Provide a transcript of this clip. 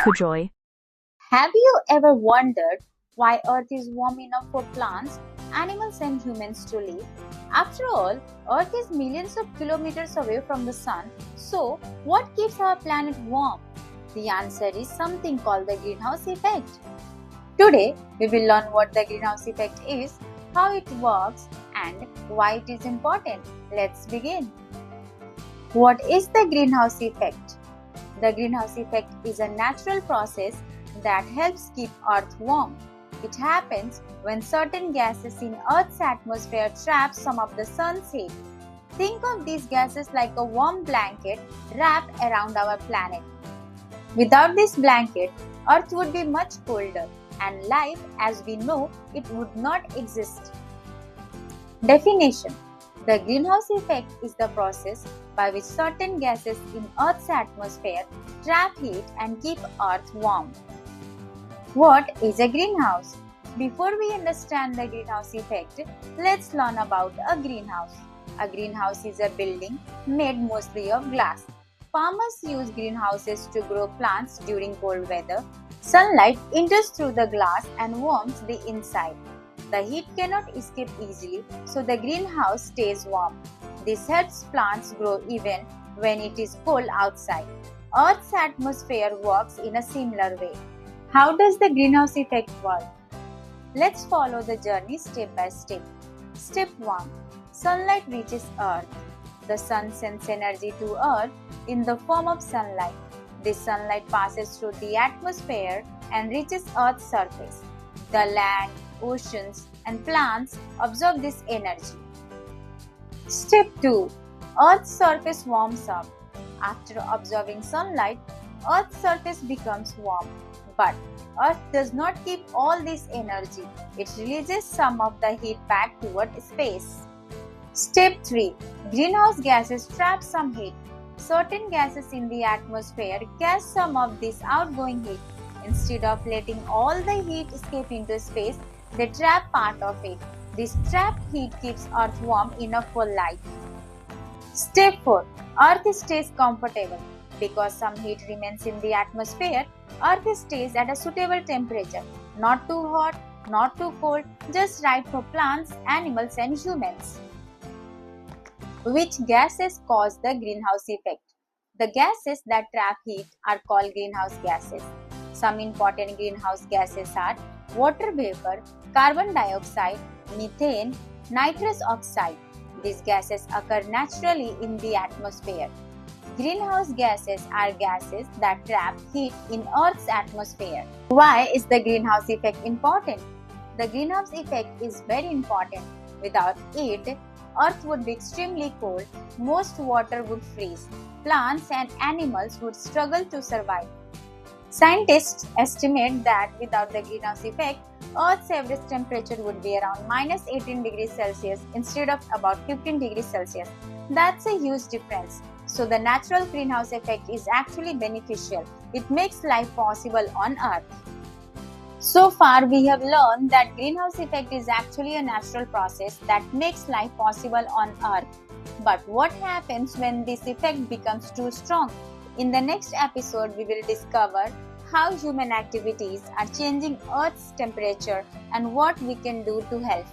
CucuJoy. Have you ever wondered why Earth is warm enough for plants, animals, and humans to live? After all, Earth is millions of kilometers away from the Sun, so what keeps our planet warm? The answer is something called the greenhouse effect. Today, we will learn what the greenhouse effect is, how it works, and why it is important. Let's begin. What is the greenhouse effect? The greenhouse effect is a natural process that helps keep Earth warm. It happens when certain gases in Earth's atmosphere trap some of the sun's heat. Think of these gases like a warm blanket wrapped around our planet. Without this blanket, Earth would be much colder, and life as we know it would not exist. Definition: the greenhouse effect is the process by which certain gases in Earth's atmosphere trap heat and keep Earth warm. What is a greenhouse? Before we understand the greenhouse effect, let's learn about a greenhouse. A greenhouse is a building made mostly of glass. Farmers use greenhouses to grow plants during cold weather. Sunlight enters through the glass and warms the inside. The heat cannot escape easily, so the greenhouse stays warm. This helps plants grow even when it is cold outside. Earth's atmosphere works in a similar way. How does the greenhouse effect work? Let's follow the journey step by step. Step 1. Sunlight reaches Earth. The sun sends energy to Earth in the form of sunlight. This sunlight passes through the atmosphere and reaches Earth's surface. The land, oceans, and plants absorb this energy. Step 2. Earth's surface warms up. After absorbing sunlight, Earth's surface becomes warm. But Earth does not keep all this energy. It releases some of the heat back toward space. Step 3. Greenhouse gases trap some heat. Certain gases in the atmosphere catch some of this outgoing heat. Instead of letting all the heat escape into space, they trap part of it. This trapped heat keeps Earth warm enough for life. Step 4. Earth stays comfortable. Because some heat remains in the atmosphere, Earth stays at a suitable temperature. Not too hot, not too cold, just right for plants, animals, and humans. Which gases cause the greenhouse effect? The gases that trap heat are called greenhouse gases. Some important greenhouse gases are water vapor, carbon dioxide, methane, nitrous oxide. These gases occur naturally in the atmosphere. Greenhouse gases are gases that trap heat in Earth's atmosphere. Why is the greenhouse effect important? The greenhouse effect is very important. Without it, Earth would be extremely cold, most water would freeze, plants and animals would struggle to survive. Scientists estimate that without the greenhouse effect, Earth's average temperature would be around -18 degrees Celsius instead of about 15 degrees Celsius. That's a huge difference. So the natural greenhouse effect is actually beneficial. It makes life possible on Earth. So far, we have learned that greenhouse effect is actually a natural process that makes life possible on Earth. But what happens when this effect becomes too strong? In the next episode, we will discover how human activities are changing Earth's temperature and what we can do to help.